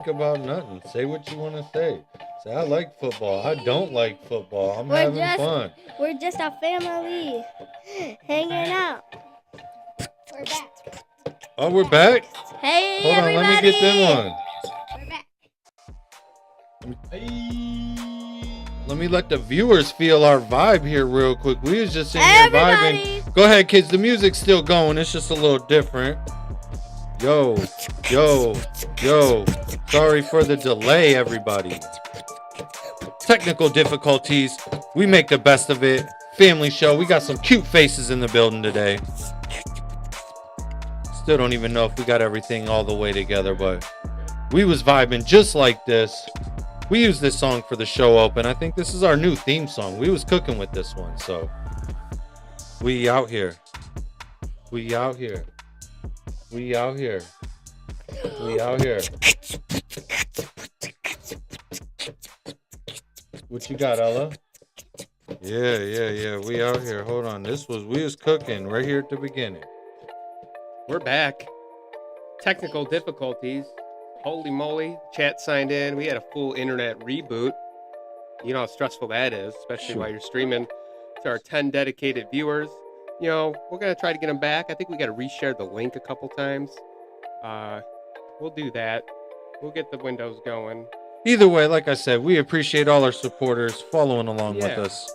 About nothing. Say what you want to say. Say I like football. I don't like football. I'm having fun. We're just a family hanging out. We're back. Oh, we're back? Hey, Hold everybody. on, let me get them We're back. Let me let the viewers feel our vibe here real quick. We was just sitting here vibing. Go ahead, kids. The music's still going. It's just a little different. Yo. Sorry for the delay, everybody. Technical difficulties. We make the best of it. Family show. We got some cute faces in the building today. Still don't even know if we got everything all the way together, but we was vibing just like this. We used this song for the show open. I think this is our new theme song. We was cooking with this one, so we out here. We out here. We out here. We out here. What you got, Ella? Yeah. We out here. Hold on. We was cooking right here at the beginning. We're back. Technical difficulties. Holy moly. Chat signed in. We had a full internet reboot. You know how stressful that is, especially while you're streaming to our 10 dedicated viewers. You know, we're going to try to get them back. I think we got to reshare the link a couple times. We'll do that. We'll get the windows going. Either way, like I said, we appreciate all our supporters following along with us.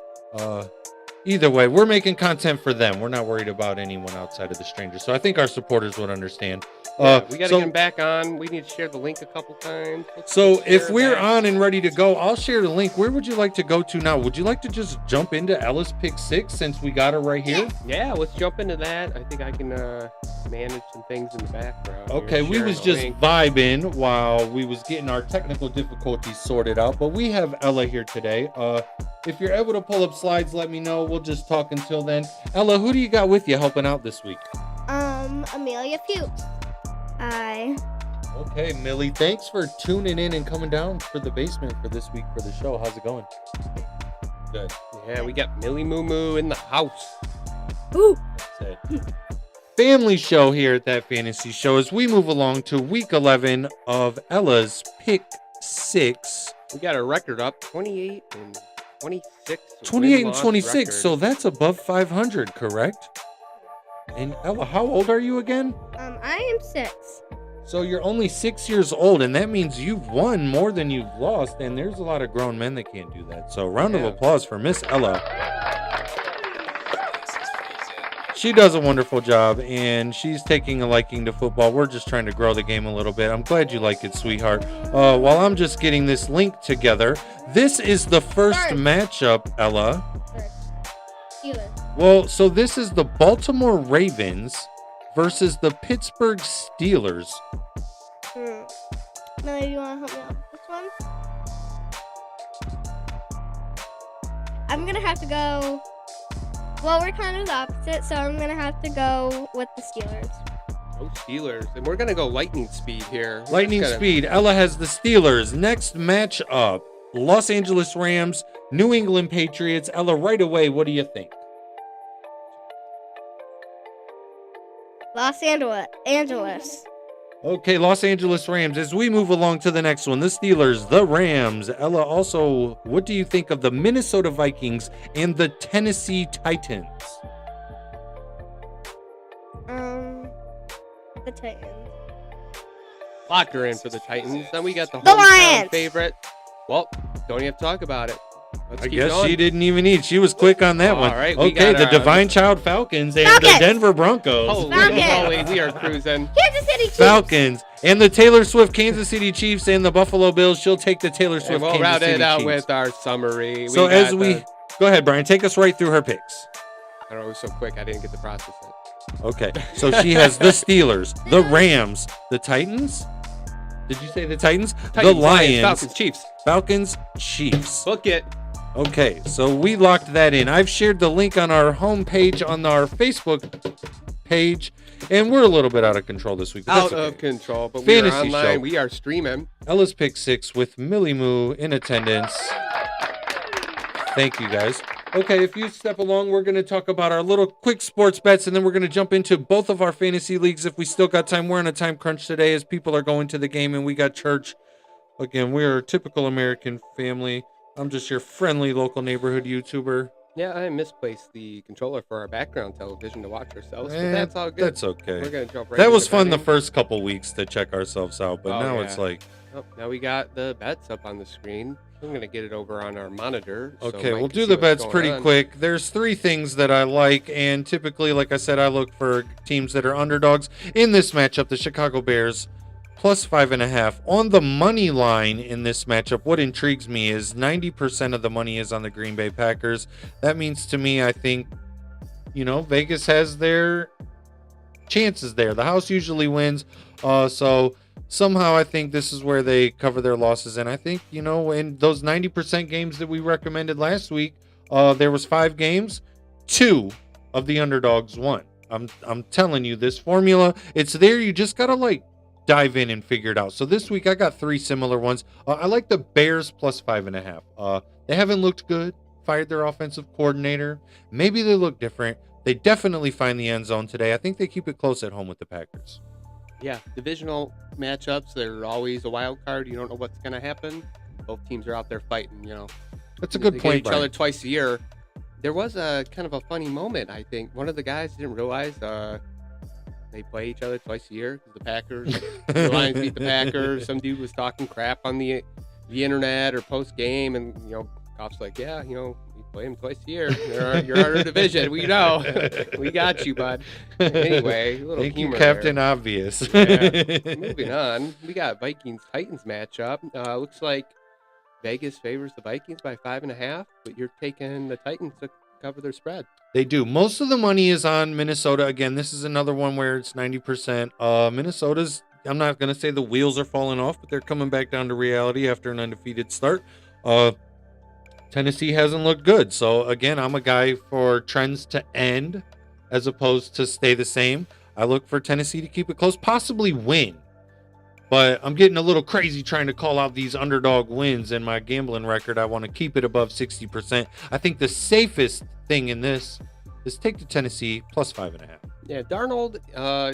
Either way, we're making content for them. We're not worried about anyone outside of the strangers. So I think our supporters would understand. We got to get them back on. We need to share the link a couple times. So if we're on and ready to go, I'll share the link. Where would you like to go to now? Would you like to just jump into Ella's Pick 6 since we got her right here? Yeah, let's jump into that. I think I can manage some things in the background. Okay, we was just vibing while we was getting our technical difficulties sorted out. But we have Ella here today. If you're able to pull up slides, let me know. We'll just talk until then. Ella, who do you got with you helping out this week? Amelia Fuchs. Hi. Okay, Millie, thanks for tuning in and coming down for the basement for this week for the show. How's it going? Good. Yeah, we got Millie Moo Moo in the house. Ooh. That's it. Family show here at That Fantasy Show as we move along to week 11 of Ella's Pick 6. We got a record up, 28 and 26. 28 and 26, record. So that's above 500, correct? And Ella, how old are you again? I am 6. So you're only 6 years old, and that means you've won more than you've lost, and there's a lot of grown men that can't do that. So round of applause for Miss Ella. She does a wonderful job, and she's taking a liking to football. We're just trying to grow the game a little bit. I'm glad you like it, sweetheart. While I'm just getting this link together, this is the first matchup, Ella. Well, so this is the Baltimore Ravens versus the Pittsburgh Steelers. Millie, you want to help me out with this one? I'm going to have to go... Well, we're kind of the opposite, so I'm going to have to go with the Steelers. Oh, Steelers. And we're going to go lightning speed here. Lightning speed. Ella has the Steelers. Next matchup, Los Angeles Rams, New England Patriots. Ella, right away, what do you think? Los Angeles. Okay, Los Angeles Rams. As we move along to the next one, the Steelers, the Rams. Ella, also, what do you think of the Minnesota Vikings and the Tennessee Titans? The Titans. Lock her in for the Titans. Then we got the Lions favorite. Well, don't even have to talk about it. I guess she didn't even need. She was quick on that one. Right, okay, the Divine Child Falcons and the Denver Broncos. Holy moly, we are cruising. Kansas City Chiefs. Falcons and the Taylor Swift Kansas City Chiefs and the Buffalo Bills. She'll take the Taylor Swift Kansas City Chiefs. We'll route it out with our summary. So go ahead, Brian, take us right through her picks. I don't know, it was so quick I didn't get to process it. Okay, so she has the Steelers, the Rams, the Titans. Did you say the Titans? The Lions. Falcons, Chiefs. Falcons, Chiefs. Book it. Okay, so we locked that in. I've shared the link on our homepage on our Facebook page, and we're a little bit out of control this week. Out of control, but we are online. We are streaming. Ella's Pick 6 with Millie Moo in attendance. Thank you, guys. Okay, if you step along, we're going to talk about our little quick sports bets, and then we're going to jump into both of our fantasy leagues if we still got time. We're on a time crunch today as people are going to the game, and we got church. Again, we are a typical American family. I'm just your friendly local neighborhood YouTuber. Yeah, I misplaced the controller for our background television to watch ourselves, but Eh, that's all good. That's We're okay. gonna jump right That into was fun the betting. first couple weeks to check ourselves out, but Oh, now yeah. it's like, Oh, now we got the bets up on the screen. I'm gonna get it over on our monitor. so okay, Mike we'll can do see the what's bets going pretty on. quick. There's 3 things that I like, and typically, like I said, I look for teams that are underdogs. In this matchup, the Chicago Bears plus 5.5 on the money line in this matchup. What intrigues me is 90% of the money is on the Green Bay Packers. That means to me, I think, Vegas has their chances there. The house usually wins. So somehow I think this is where they cover their losses. And I think, in those 90% games that we recommended last week, there was 5 games, 2 of the underdogs won. I'm telling you, this formula, it's there. You just gotta dive in and figure it out. So this week I got 3 similar ones. I like the Bears plus 5.5. They haven't looked good. Fired their offensive coordinator. Maybe they look different. They definitely find the end zone today. I think they keep it close at home with the Packers. Yeah, divisional matchups, they're always a wild card. You don't know what's gonna happen. Both teams are out there fighting. That's a good They get point, each other Brian. twice a year. There was a kind of a funny moment. I think one of the guys didn't realize they play each other twice a year because the Packers, the Lions beat the Packers. Some dude was talking crap on the internet or post game, and Goff's like, yeah, you play them twice a year. You're our division. We know. We got you, bud. Anyway, a little Thank you, humor Captain there. Obvious. Moving on, we got Vikings Titans matchup. Looks like Vegas favors the Vikings by 5.5, but you're taking the Titans to cover their spread. They do. Most of the money is on Minnesota. Again, this is another one where it's 90%. Minnesota's, I'm not going to say the wheels are falling off, but they're coming back down to reality after an undefeated start. Tennessee hasn't looked good. So, again, I'm a guy for trends to end as opposed to stay the same. I look for Tennessee to keep it close, possibly win. But I'm getting a little crazy trying to call out these underdog wins in my gambling record. I want to keep it above 60%. I think the safest thing in this is take the Tennessee plus 5.5. Yeah, Darnold,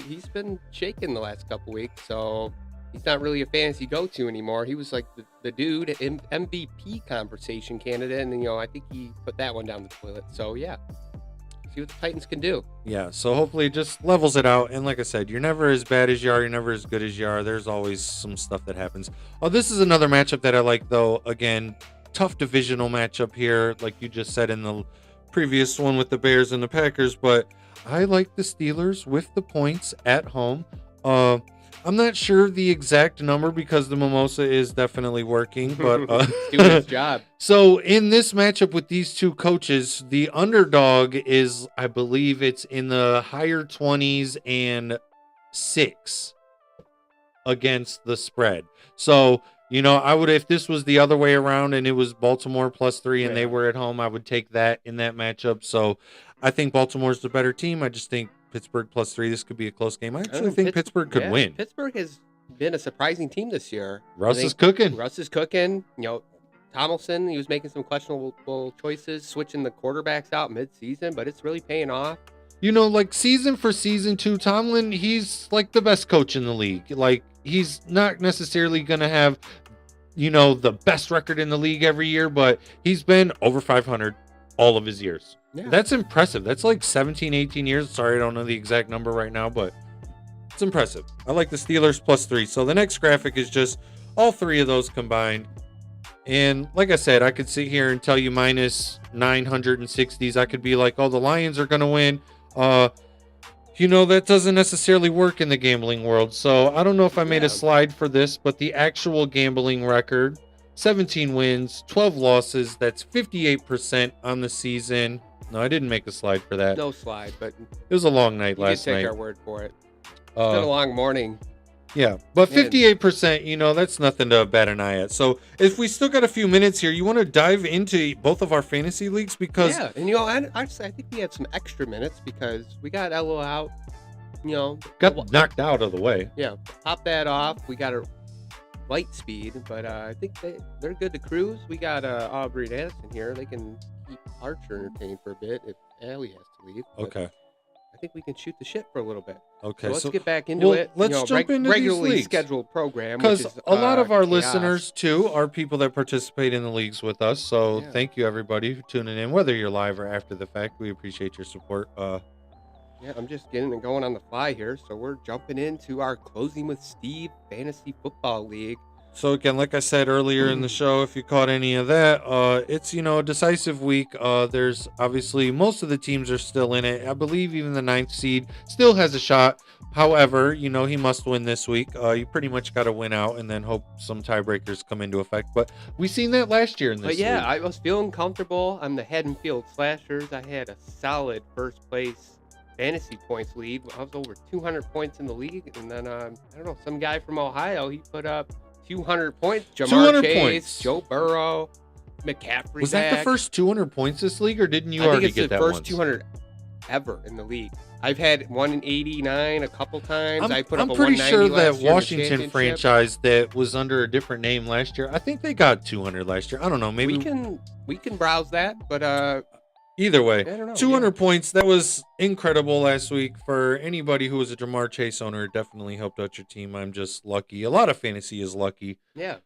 he's been shaken the last couple weeks, so he's not really a fantasy go-to anymore. He was like the dude, MVP conversation candidate, and I think he put that one down the toilet. So yeah, see what the Titans can do. Yeah, so hopefully it just levels it out. And like I said, you're never as bad as you are. You're never as good as you are. There's always some stuff that happens. Oh, this is another matchup that I like, though. Again, tough divisional matchup here, like you just said in the previous one with the Bears and the Packers. But I like the Steelers with the points at home. I'm not sure the exact number because the mimosa is definitely working, but Doing his job. So in this matchup with these two coaches, the underdog is, I believe it's in the higher 20s and 6 against the spread. So, I would, if this was the other way around and it was Baltimore plus 3 and they Yeah. were at home, I would take that in that matchup. So I think Baltimore's the better team. I just think Pittsburgh plus 3, this could be a close game. I actually think Pittsburgh could win. Pittsburgh has been a surprising team this year. Russ I is think cooking. Russ is cooking. Tomlinson, he was making some questionable choices, switching the quarterbacks out mid-season, but it's really paying off. Like season for season 2, Tomlin, he's like the best coach in the league. Like, he's not necessarily going to have, the best record in the league every year, but he's been over 500 all of his years. Yeah. That's impressive. That's like 17, 18 years. Sorry, I don't know the exact number right now, but it's impressive. I like the Steelers plus 3. So the next graphic is just all 3 of those combined. And like I said, I could sit here and tell you minus 960s. I could be like, oh, the Lions are going to win. That doesn't necessarily work in the gambling world. So I don't know if I made a slide for this, but the actual gambling record, 17 wins, 12 losses. That's 58% on the season. No, I didn't make a slide for that. No slide, but It was a long night you last did take night. our word for it. It's been a long morning. Yeah, but Man. 58%, that's nothing to bat an eye at. So if we still got a few minutes here, you want to dive into both of our fantasy leagues because Yeah, and I think we had some extra minutes because we got Elo out. got knocked out of the way. Yeah, pop that off. We got a light speed, but I think they're good to cruise. We got Aubrey and Addison here. They can keep Archer entertained for a bit if Allie has to leave. But Okay. I think we can shoot the shit for a little bit. Okay, So let's get back into it. let's jump into these regularly leagues. scheduled program. Because Because a lot of our chaos. listeners too are people that participate in the leagues with us. So Yeah. thank you everybody for tuning in, whether you're live or after the fact. We appreciate your support. Yeah, I'm just getting it going on the fly here. So we're jumping into our Closing with Steve Fantasy Football League. So again, like I said earlier in the show, if you caught any of that, it's a decisive week. There's obviously most of the teams are still in it. I believe even the 9th seed still has a shot. However, he must win this week. You pretty much got to win out and then hope some tiebreakers come into effect. But we seen that last year in this But yeah, league. I was feeling comfortable. I'm the head and field slashers. I had a solid first place fantasy points lead. I was over 200 points in the league. And then, I don't know, some guy from Ohio, he put up 200 points. Jamar 200 Chase, points. Joe Burrow, McCaffrey. Was that the back. first 200 points this league, or didn't you I think already it's get the that first once? 200 ever in the league. I've had 189 a couple times. I put I'm up a pretty 190 sure last that year in the Washington championship. franchise that was under a different name last year, I think they got 200 last year. I don't know. Maybe we can browse that, but either way, I don't know. 200 points. That was incredible last week for anybody who was a Jamar Chase owner. It definitely helped out your team. I'm just lucky. A lot of fantasy is lucky. Yeah,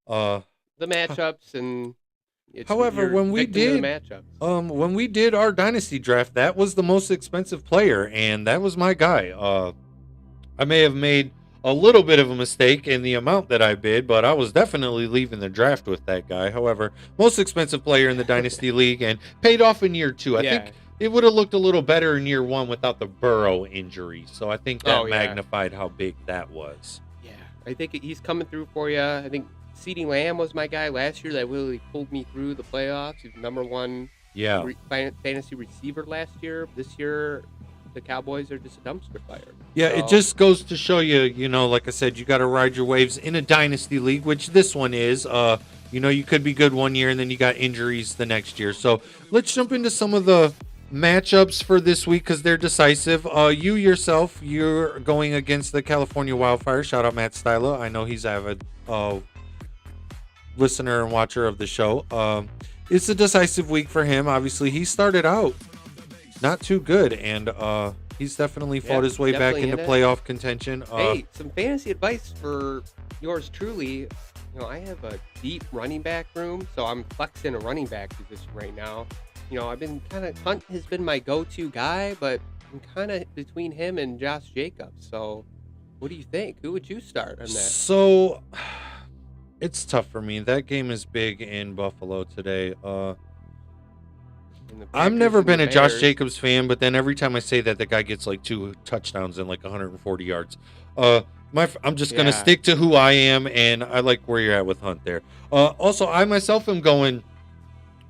Uh, the matchups and. However, you're when we victim to the did- matchups. when we did our dynasty draft, that was the most expensive player, and that was my guy. I may have made a little bit of a mistake in the amount that I bid, but I was definitely leaving the draft with that guy. However, most expensive player in the dynasty league, and paid off in year 2. I think it would have looked a little better in year 1 without the Burrow injury. So I think that Oh, yeah. magnified how big that was. Yeah, I think he's coming through for you. I think CeeDee Lamb was my guy last year that really pulled me through the playoffs. He's number 1 Yeah. fantasy receiver last year. This year, the Cowboys are just a dumpster fire. Yeah, So- it just goes to show you, like I said, you got to ride your waves in a dynasty league, which this one is. You could be good one year and then you got injuries the next year. So let's jump into some of the matchups for this week because they're decisive. You yourself, you're going against the California Wildfire. Shout out Matt Stylo. I know he's avid listener and watcher of the show. It's a decisive week for him. Obviously, he started out not too good, and he's definitely fought his way back definitely into in it. playoff contention. Hey, some fantasy advice for yours truly. I have a deep running back room, so I'm flexing a running back position right now. I've been Hunt has been my go-to guy, but I'm kind of between him and Josh Jacobs. So, what do you think? Who would you start on that? So it's tough for me. That game is big in Buffalo today. In the I've Packers never and been the a Josh Bears? Jacobs fan, but then every time I say that, the guy gets like 2 touchdowns and like 140 yards. I'm just gonna Yeah. stick to who I am, and I like where you're at with Hunt there. Also, I myself am going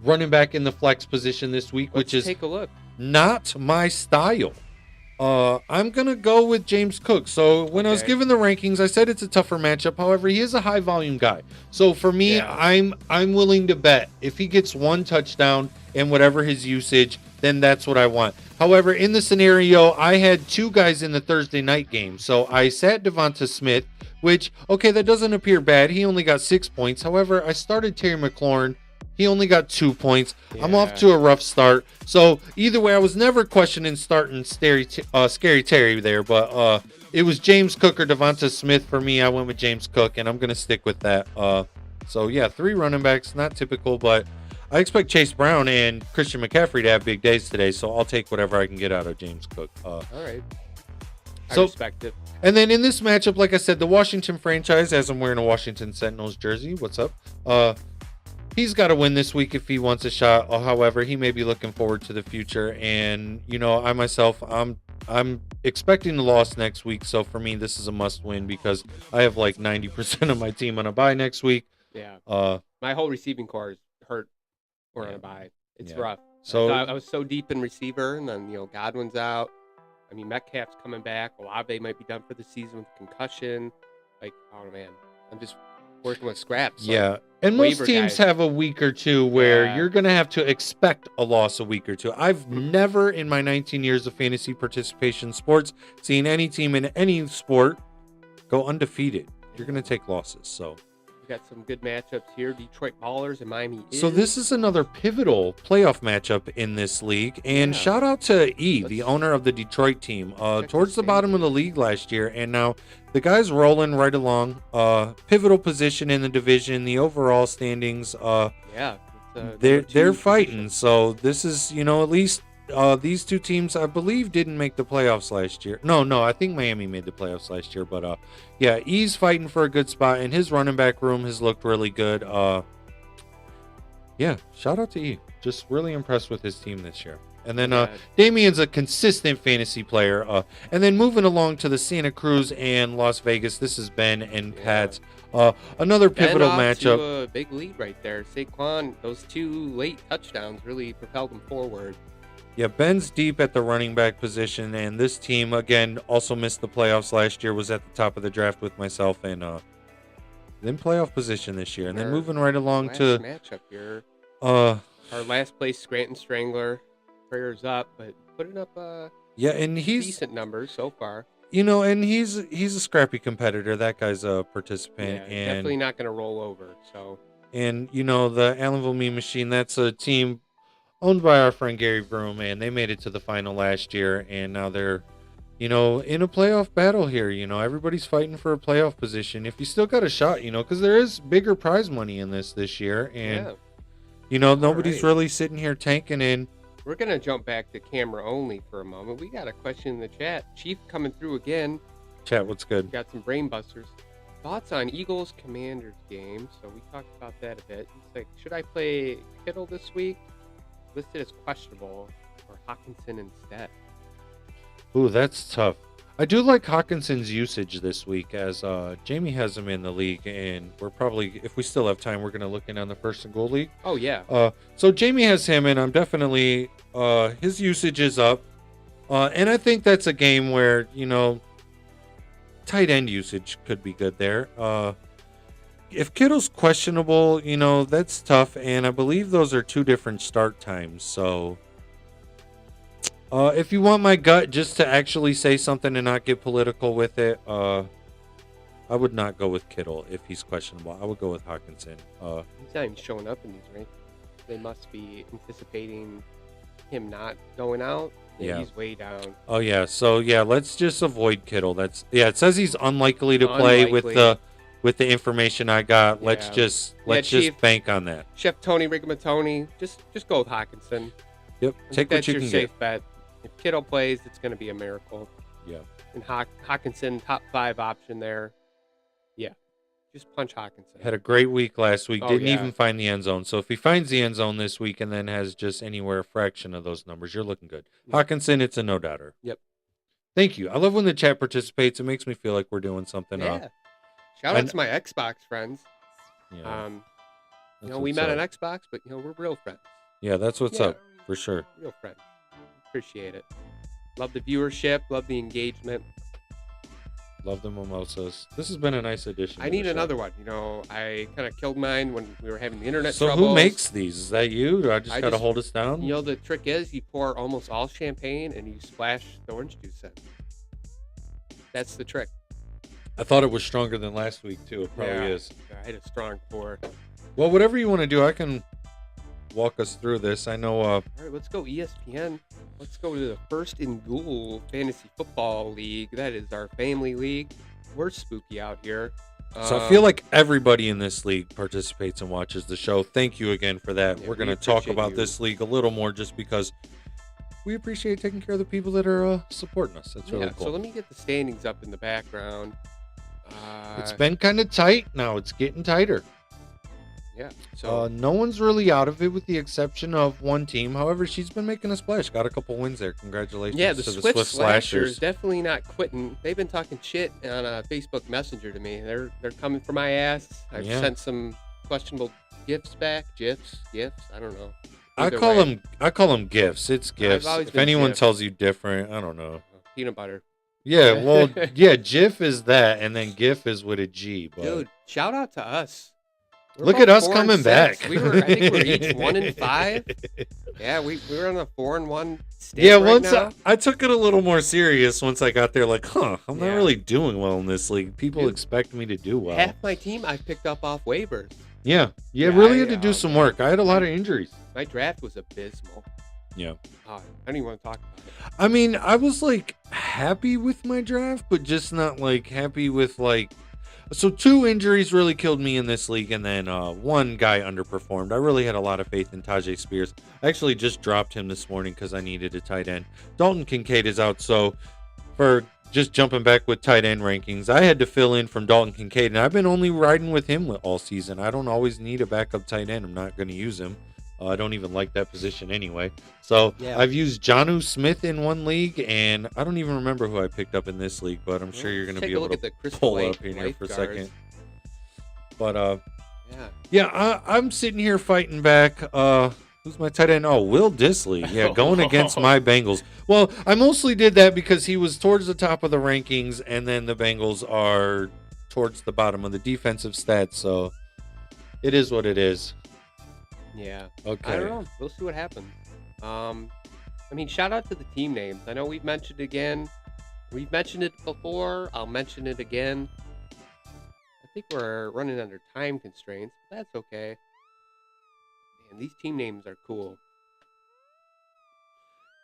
running back in the flex position this week, which Let's is take a look. not my style. I'm gonna go with James Cook. So when I was Okay. given the rankings, I said it's a tougher matchup. However, he is a high volume guy. So for me, Yeah. I'm willing to bet if he gets 1 touchdown and whatever his usage, then that's what I want. However, in the scenario, I had 2 guys in the Thursday night game. So I sat Devonta Smith, which, okay, that doesn't appear bad. He only got 6 points. However, I started Terry McLaurin. He only got 2 points. I'm off Yeah. to a rough start. So either way, I was never questioning starting Scary Terry there, but it was James Cook or Devonta Smith for me. I went with James Cook, and I'm going to stick with that. So yeah, 3 running backs, not typical, but I expect Chase Brown and Christian McCaffrey to have big days today, so I'll take whatever I can get out of James Cook. All right. I So- respect it. And then in this matchup, like I said, the Washington franchise, as I'm wearing a Washington Sentinels jersey, what's up? He's got to win this week if he wants a shot. However, he may be looking forward to the future. And I myself, I'm expecting the loss next week. So for me, this is a must win because I have like 90% of my team on a bye next week. Yeah. Uh, My whole receiving core is hurt. We're on a bye. It's Yeah. rough. So- I was so deep in receiver, and then Godwin's out. I mean, Metcalf's coming back. Olave might be done for the season with concussion. Like, oh man, I'm just working with scraps. Like, yeah. And most waiver teams guys. have a week or two where Yeah. you're going to have to expect a loss a week or two. I've never in my 19 years of fantasy participation in sports seen any team in any sport go undefeated. You're going to take losses. So got some good matchups here. Detroit Ballers and Miami. So this is another pivotal playoff matchup in this league. And Yeah. shout out to E, the Let's owner of the Detroit team, check towards the the bottom of the league last year. And now the guy's rolling right along. Pivotal position in the division, the overall standings. Yeah. They're fighting. So this is, at least these two teams, I believe, didn't make the playoffs last year. No, I think Miami made the playoffs last year. But yeah, E's fighting for a good spot, and his running back room has looked really good. Yeah, shout out to E. Just really impressed with his team this year. And then Damien's a consistent fantasy player. And then moving along to the Santa Cruz and Las Vegas, this is Ben and Pat's. Another pivotal matchup. To a big lead right there. Saquon, those 2 late touchdowns really propelled them forward. Yeah, Ben's deep at the running back position, and this team, again, also missed the playoffs last year, was at the top of the draft with myself, and then playoff position this year. And then moving right along Last to matchup here. our last place Scranton Strangler. Prayers up, but putting up yeah, and he's decent numbers so far. and he's a scrappy competitor. That guy's a participant, Yeah, and definitely not going to roll over. So and the Allenville Mean Machine, that's a team owned by our friend Gary Broom, and they made it to the final last year, and now they're in a playoff battle here. Everybody's fighting for a playoff position. If you still got a shot, because there is bigger prize money in this year, and nobody's right. really sitting here tanking in. we're going to jump back to camera only for a moment. We got a question in the chat. Chief coming through again. Chat, what's good? Got some brain busters. Thoughts on Eagles Commanders game? So we talked about that a bit. He's like, should I play Kittle this week? Listed as questionable, or Hawkinson instead. Ooh, that's tough. I do like Hawkinson's usage this week, as Jamie has him in the league, and we're probably, if we still have time, we're going to look in on the first and goal league. Oh yeah. So Jamie has him, and I'm definitely his usage is up, and I think that's a game where tight end usage could be good there. If Kittle's questionable, that's tough, and I believe those are 2 different start times. So if you want my gut just to actually say something and not get political with it, I would not go with Kittle if he's questionable. I would go with Hawkinson. He's not even showing up in these, right? They must be anticipating him not going out. Yeah. He's way down. Oh yeah, so yeah, let's just avoid Kittle. It says he's unlikely to play with the information I got. Let's Yeah. just Chief. bank on that. Chef Tony Rigamatoni, just go with Hawkinson. Yep, I think take what that's you your can safe get. bet. If Kittle plays, it's going to be a miracle. Yeah. And Hawkinson, top 5 option there. Yeah, just punch Hawkinson. Had a great week last week. Oh, Didn't yeah. even find the end zone. So if he finds the end zone this week and then has just anywhere a fraction of those numbers, you're looking good. Yeah. Hawkinson, it's a no doubter. Yep. Thank you. I love when the chat participates. It makes me feel like we're doing something. Yeah. Shout out to my Xbox friends. Yeah, that's We what's met on up. Xbox, but we're real friends. Yeah, that's what's Yeah. up for sure. Real friends. Appreciate it. Love the viewership. Love the engagement. Love the mimosas. This has been a nice addition. I to need the show. another one. I kind of killed mine when we were having the internet So troubles. who makes these? Is that you? Do I just I gotta just- hold us down? The trick is you pour almost all champagne and you splash the orange juice in. That's the trick. I thought it was stronger than last week too. It probably Yeah. is. I had a strong pour. Well, whatever you want to do, I can walk us through this. I know. All right, let's go ESPN. Let's go to the First and Goal Fantasy Football League. That is our family league. We're spooky out here. So I feel like everybody in this league participates and watches the show. Thank you again for that. Yeah, We're going we to talk appreciate about you. this league a little more just because we appreciate taking care of the people that are supporting us. That's really cool. So let me get the standings up in the background. It's been kind of tight. Now it's getting tighter. Yeah. So No one's really out of it with the exception of one team. However, she's been making a splash. Got a couple wins there. Congratulations yeah, the to Swift the Swift Slashers Slashers. definitely not quitting. They've been talking shit on Facebook Messenger to me. They're coming for my ass. I've Yeah. sent some questionable gifs back. gifs. I don't know. I Either call way. them gifts. It's gifts. always If been anyone GIF. tells you different, I don't know. Peanut butter. Yeah, well, yeah, GIF is that, and then GIF is with a G. But Dude, shout out to us. We're Look both at us 4 and coming 6. back. I think we're each 1-5. Yeah, we were on a 4-1 state Yeah, right once now. I took it a little more serious once I got there. Like, I'm not Yeah. really doing well in this league. People Dude, expect me to do well. Half my team I picked up off waivers. Yeah, Yeah, really had to do oh, some man. work. I had a lot of injuries. My draft was abysmal. Yeah. I don't even want to talk about it. I mean, I was like happy with my draft, but just not like happy with like. So 2 injuries really killed me in this league, and then 1 guy underperformed. I really had a lot of faith in Tajay Spears. I actually just dropped him this morning because I needed a tight end. Dalton Kincaid is out, so for just jumping back with tight end rankings, I had to fill in from Dalton Kincaid, and I've been only riding with him all season. I don't always need a backup tight end. I'm not going to use him. I don't even like that position anyway. So Yeah. I've used Jonnu Smith in 1 league, and I don't even remember who I picked up in this league, but I'm sure you're going to Take be a able look to at the Crystal pull Lake up in here for a lifeguards. second. But Yeah. yeah, I'm sitting here fighting back. Who's my tight end? Oh, Will Dissly. Yeah, going against my Bengals. Well, I mostly did that because he was towards the top of the rankings, and then the Bengals are towards the bottom of the defensive stats. So it is what it is. Yeah. Okay. I don't know. We'll see what happens. I mean, shout out to the team names. I know we've mentioned it again. We've mentioned it before. I'll mention it again. I think we're running under time constraints, but that's okay. Man, these team names are cool.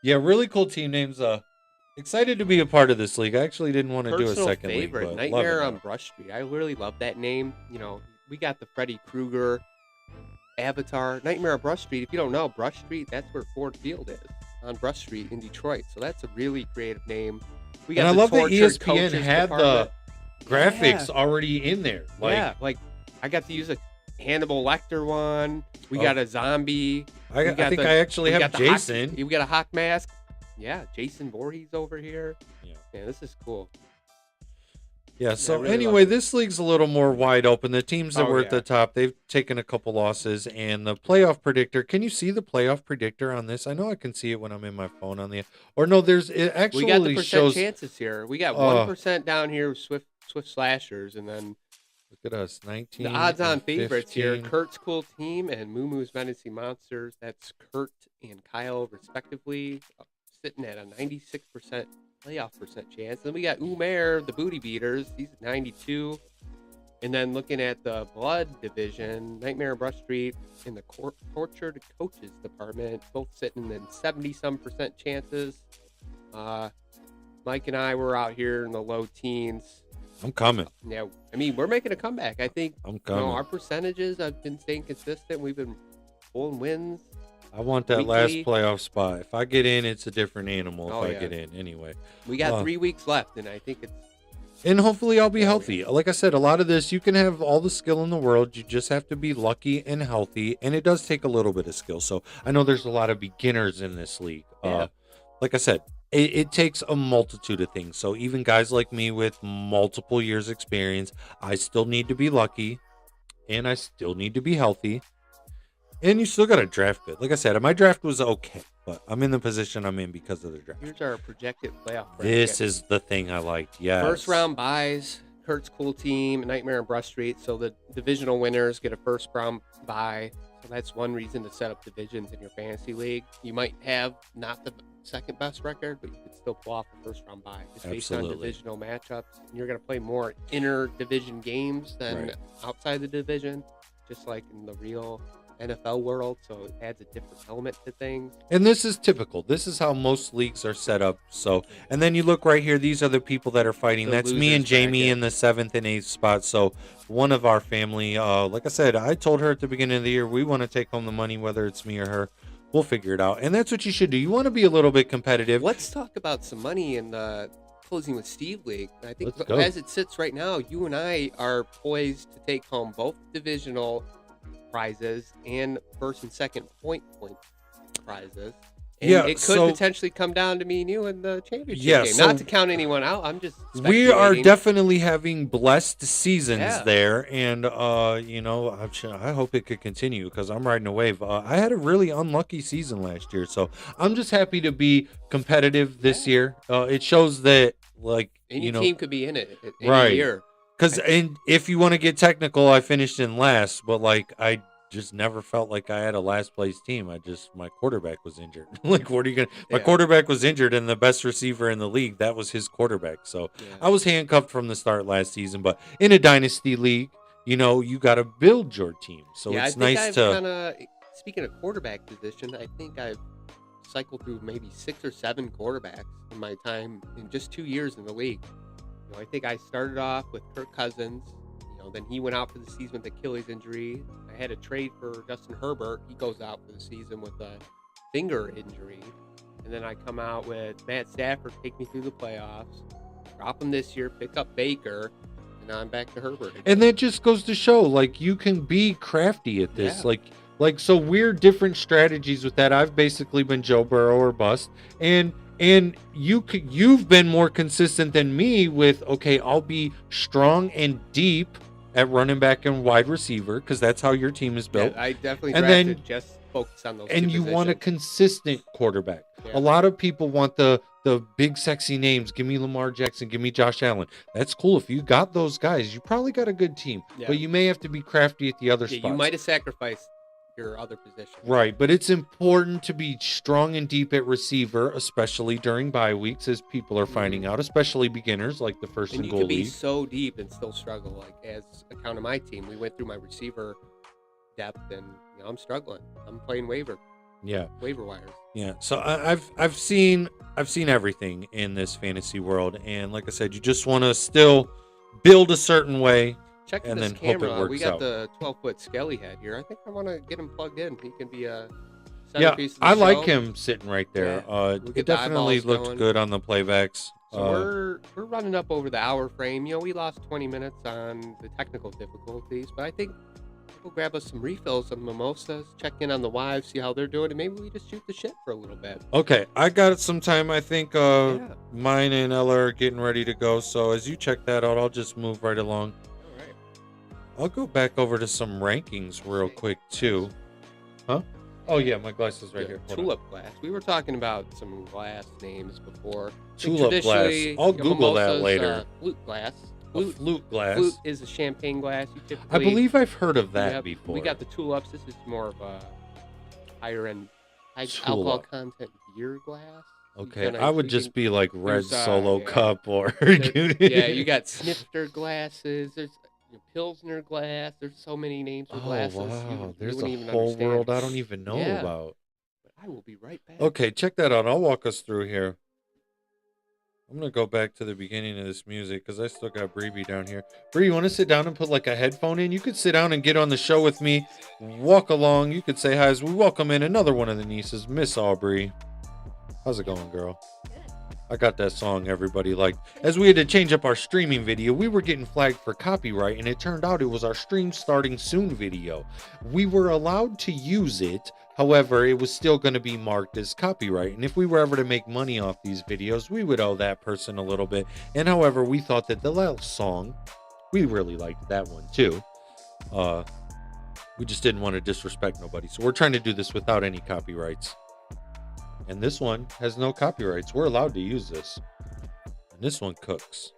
Yeah, really cool team names. Excited to be a part of this league. I actually didn't want to do a Personal second favorite, league, but Nightmare love on it. Brush Street. I really love that name. You know, we got the Freddy Krueger avatar. Nightmare on Brush Street. If you don't know, Brush Street, that's where Ford Field is, on Brush Street in Detroit. So that's a really creative name. We And I the love that Tortured ESPN Coaches had department. the graphics already in there. Like, Yeah, like I got to use a Hannibal Lecter one. We Oh. got a zombie. I we got think the- I actually we have got the Jason. we got a Hawk mask. Yeah, Jason Voorhees over here. Yeah. Man, this is cool. Yeah, so really love anyway, it. this league's a little more wide open. The teams that Oh, were yeah. at the top, they've taken a couple losses, and the playoff predictor. Can you see the playoff predictor on this? I know I can see it when I'm in my phone on the. Or no, it actually We got the percent shows. chances here. We got Oh. 1% down here with Swift Slashers, and then Look at us, 19. the odds-on and favorites here: 15. Kurt's Cool Team and Moo Moo's Menacing Monsters. That's Kurt and Kyle, respectively, sitting at a 96% playoff percent chance. Then we got Umair, the Booty Beaters. He's at 92. And then looking at the Blood Division, Nightmare on Brush Street in the Tortured Coaches Department, both sitting in 70-some% chances. Mike and I were out here in the low teens. I'm coming. Yeah, I mean, we're making a comeback. I think I'm you coming. know, our percentages have been staying consistent. We've been pulling wins. I want that last weekly. playoff spot. If I get in, it's a different animal. If Oh, I yeah. get in, anyway. We got Uh, 3 weeks left, and I think it's And hopefully I'll be Yeah, healthy. Like I said, a lot of this, you can have all the skill in the world. You just have to be lucky and healthy. And it does take a little bit of skill. So I know there's a lot of beginners in this league. Yeah. Like I said, it takes a multitude of things. So even guys like me with multiple years experience, I still need to be lucky. And I still need to be healthy. And you still got to draft good. Like I said, my draft was okay. But I'm in the position I'm in because of the draft. here's our projected playoff bracket. This is the thing I liked. Yeah. First round buys, Kurt's Cool Team, Nightmare on Brush Street. So the divisional winners get a first round buy. So that's one reason to set up divisions in your fantasy league. You might have not the second best record, but you could still pull off a first round buy just based on Absolutely. divisional matchups. And you're going to play more inter division games than Right. outside the division, just like in the real NFL world. So it adds a different element to things. And this is typical. This is how most leagues are set up. So, and then you look right here. These are the people that are fighting. The That's me losers and Jamie bracket. in the 7th and 8th spot. So, one of our family, like I said, I told her at the beginning of the year, we want to take home the money, whether it's me or her. We'll figure it out. And that's what you should do. You want to be a little bit competitive. Let's talk about some money in the Closing with Steve League. I think Let's go. as it sits right now, you and I are poised to take home both divisional prizes and first and second point prizes. And Yeah, it could so- potentially come down to me and you in the championship Yeah, game. so- Not to count anyone out. I'm just We are speculating. definitely having blessed seasons Yeah. there, and you know, I hope it could continue because I'm riding a wave. I had a really unlucky season last year, so I'm just happy to be competitive this year. It shows that, like, Any you know, team could be in it at any Right. year. Because and if you want to get technical, I finished in last, but like I just never felt like I had a last place team. My quarterback was injured. Like what are you gonna? My Yeah. quarterback was injured, and the best receiver in the league, that was his quarterback. So Yeah. I was handcuffed from the start last season. But in a dynasty league, you know, you got to build your team. So yeah, it's I think nice I've to. kind of, speaking of quarterback position, I think I've cycled through maybe 6 or 7 quarterbacks in my time in just 2 years in the league. You know, I think I started off with Kirk Cousins. You know, then he went out for the season with Achilles injury. I had a trade for Justin Herbert. He goes out for the season with a finger injury. And then I come out with Matt Stafford, take me through the playoffs. Drop him this year, pick up Baker, and now I'm back to Herbert. And that just goes to show, like, you can be crafty at this. Yeah. Like so we're different strategies with that. I've basically been Joe Burrow or bust, and you've been more consistent than me with, okay, I'll be strong and deep at running back and wide receiver because that's how your team is built. Yeah, I definitely And drafted then- just focus on those. And two you want a positions. consistent quarterback. Yeah. A lot of people want the big sexy names. Give me Lamar Jackson, give me Josh Allen. That's cool. If you got those guys, you probably got a good team. Yeah. But you may have to be crafty at the other Yeah, spots. you might have sacrificed your other position. Right, but it's important to be strong and deep at receiver, especially during bye weeks, as people are finding out, especially beginners like the first And and you goal can be league. so deep and still struggle. Like as account of my team, we went through my receiver depth, and you know I'm struggling. I'm playing waiver Yeah, wires. yeah. So I've seen everything in this fantasy world, and like I said, you just want to still build a certain way. Checking And this then hope it camera, we works got out. the 12-foot Skelly head here. I think I want to get him plugged in. He can be a Yeah, centerpiece of the I like show. him sitting right there. Yeah, Uh, we'll it get the definitely eyeballs looked going. good on the playbacks. So we're running up over the hour frame. You know, we lost 20 minutes on the technical difficulties, but I think we'll grab us some refills, some mimosas, check in on the wives, see how they're doing, and maybe we just shoot the shit for a little bit. Okay, I got some time. I think Yeah. mine and Ella are getting ready to go. So as you check that out, I'll just move right along. All right. I'll go back over to some rankings real quick too. Huh? Oh yeah, my glasses right here. Hold on. Tulip glass. We were talking about some glass names before. I think Tulip glass. traditionally, I'll you know, Google that mimosas, later. Flute glass. A flute glass. Flute is a champagne glass. You typically, I believe I've heard of that Yep, before. We got the tulips. This is more of a higher end, high alcohol Tulip. content beer glass. You Okay, kinda- I would you just can- be like red there's, solo yeah. cup or yeah, you got snifter glasses. There's Pilsner glass. There's so many names for Oh glasses. wow, there's wouldn't a even whole understand. world I don't even know Yeah. about. But I will be right back. Okay, check that out. I'll walk us through here. I'm gonna go back to the beginning of this music because I still got Bree down here. Bree, you want to sit down and put like a headphone in? You could sit down and get on the show with me. Walk along. You could say hi as we welcome in another one of the nieces, Miss Aubrey. How's it going, girl? I got that song everybody liked. As we had to change up our streaming video, we were getting flagged for copyright, and it turned out it was our stream starting soon video. We were allowed to use it, however, it was still going to be marked as copyright. And if we were ever to make money off these videos, we would owe that person a little bit. And however, we thought that the last song, we really liked that one too. We just didn't want to disrespect nobody. So we're trying to do this without any copyrights. And this one has no copyrights. We're allowed to use this. And this one cooks.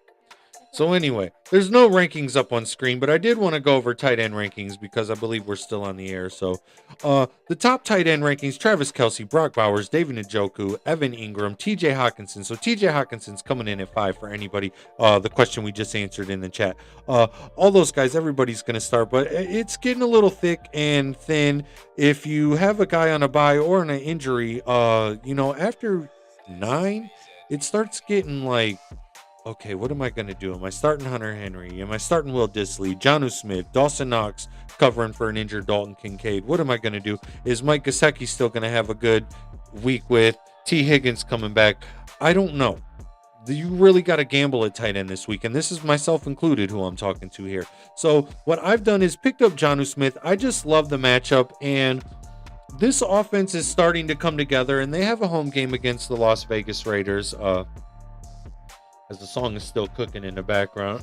So anyway, there's no rankings up on screen, but I did want to go over tight end rankings because I believe we're still on the air. So the top tight end rankings, Travis Kelce, Brock Bowers, David Njoku, Evan Ingram, TJ Hawkinson. So TJ Hawkinson's coming in at 5 for anybody. The question we just answered in the chat. All those guys, everybody's going to start, but it's getting a little thick and thin. If you have a guy on a bye or on an injury, after 9, it starts getting like, okay, what am I going to do? Am I starting Hunter Henry? Am I starting Will Dissly, Jonnu Smith, Dawson Knox covering for an injured Dalton Kincaid? What am I going to do? Is Mike Gesicki still going to have a good week with T. Higgins coming back? I don't know. You really got to gamble at tight end this week, and this is myself included who I'm talking to here. So what I've done is picked up Jonnu Smith. I just love the matchup, and this offense is starting to come together, and they have a home game against the Las Vegas Raiders. As the song is still cooking in the background.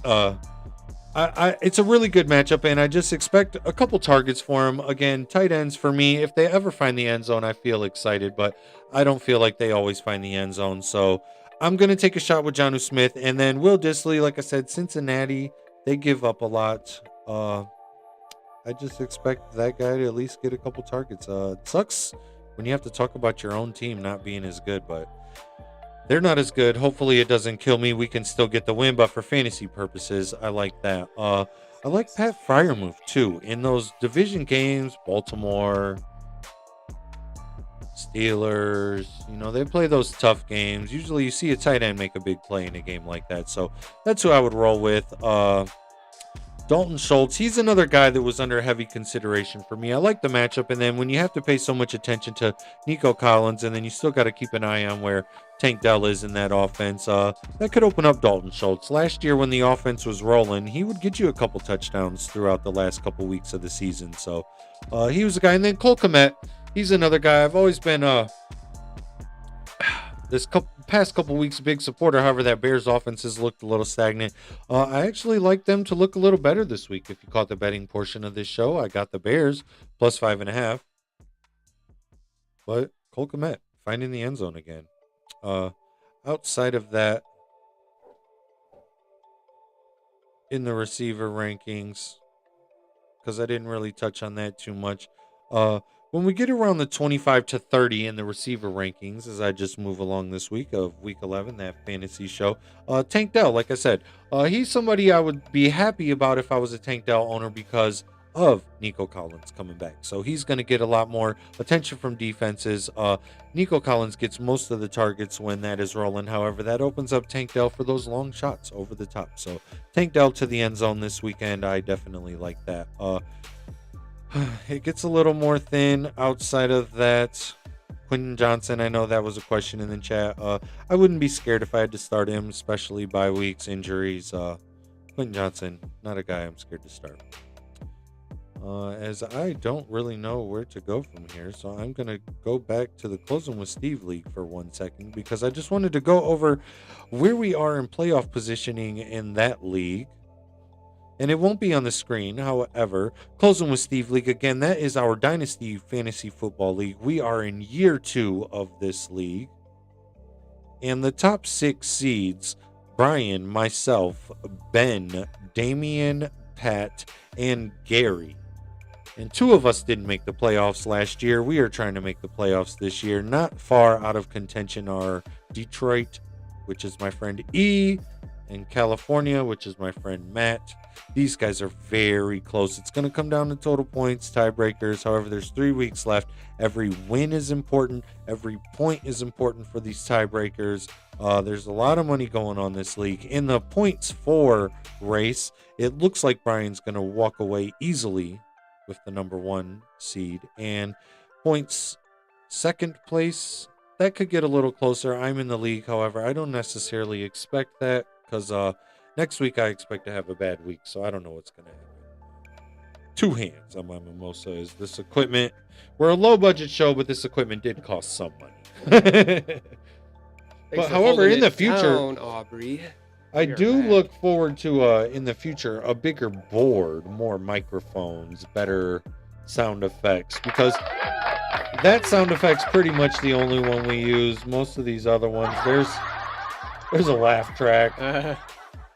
It's a really good matchup, and I just expect a couple targets for him. Again, tight ends for me, if they ever find the end zone, I feel excited, but I don't feel like they always find the end zone. So I'm going to take a shot with Jonnu Smith, and then Will Dissly, like I said, Cincinnati They give up a lot. I just expect that guy to at least get a couple targets. It sucks when you have to talk about your own team not being as good, but they're not as good. Hopefully it doesn't kill me. We can still get the win, but for fantasy purposes, I like that. I like Pat Fryermuth too. In those division games, Baltimore, Steelers, they play those tough games. Usually you see a tight end make a big play in a game like that. So that's who I would roll with. Dalton Schultz, he's another guy that was under heavy consideration for me. I like the matchup, and then when you have to pay so much attention to Nico Collins, and then you still got to keep an eye on where Tank Dell is in that offense, that could open up Dalton Schultz. Last year when the offense was rolling, he would get you a couple touchdowns throughout the last couple weeks of the season. So he was a guy. And then Cole Kmet, he's another guy. I've always been past couple weeks big supporter. However, that Bears offense has looked a little stagnant. I actually like them to look a little better this week. If you caught the betting portion of this show, I got the Bears plus 5.5. But Cole Kmet finding the end zone again. Outside of that, in the receiver rankings, because I didn't really touch on that too much. When we get around the 25 to 30 in the receiver rankings, as I just move along this week of week 11, that fantasy show, Tank Dell, like I said, he's somebody I would be happy about if I was a Tank Dell owner because of Nico Collins coming back. So he's going to get a lot more attention from defenses. Nico Collins gets most of the targets when that is rolling. However, that opens up Tank Dell for those long shots over the top. So Tank Dell to the end zone this weekend, I definitely like that. It gets a little more thin outside of that. Quentin Johnson, I know that was a question in the chat. I wouldn't be scared if I had to start him, especially bye weeks, injuries. Quentin Johnson, not a guy I'm scared to start. As I don't really know where to go from here, so I'm going to go back to the Closing with Steve League for 1 second because I just wanted to go over where we are in playoff positioning in that league. And it won't be on the screen. However, Closing with Steve League, again, that is our Dynasty Fantasy Football League. We are in year 2 of this league. And the top 6 seeds, Brian, myself, Ben, Damian, Pat, and Gary. And 2 of us didn't make the playoffs last year. We are trying to make the playoffs this year. Not far out of contention are Detroit, which is my friend E, and California, which is my friend Matt. These guys are very close. It's going to come down to total points, tiebreakers. However, there's 3 weeks left. Every win is important. Every point is important for these tiebreakers. There's a lot of money going on this league. In the points for race, it looks like Brian's going to walk away easily with the number 1 seed. And points second place, that could get a little closer. I'm in the league, however, I don't necessarily expect that because next week I expect to have a bad week, so I don't know what's going to happen. 2 hands on my mimosa is this equipment. We're a low budget show, but this equipment did cost some money. But however, in the future, Aubrey, I do look forward to in the future a bigger board, more microphones, better sound effects, because that sound effect's pretty much the only one we use. Most of these other ones, there's a laugh track.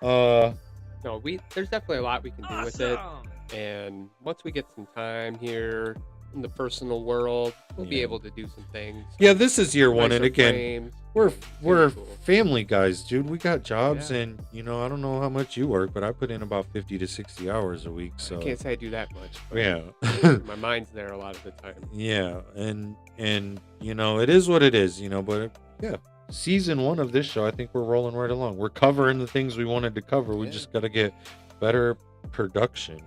No, there's definitely a lot we can do with it. And once we get some time here in the personal world, we'll be able to do some things. Yeah, this is year 1, and again, frames. we're Cool. family guys, dude. We got jobs, and I don't know how much you work, but I put in about 50 to 60 hours a week. So I can't say I do that much. But yeah, my mind's there a lot of the time. yeah, and it is what it is, But yeah, season 1 of this show, I think we're rolling right along. We're covering the things we wanted to cover. We just got to get better production.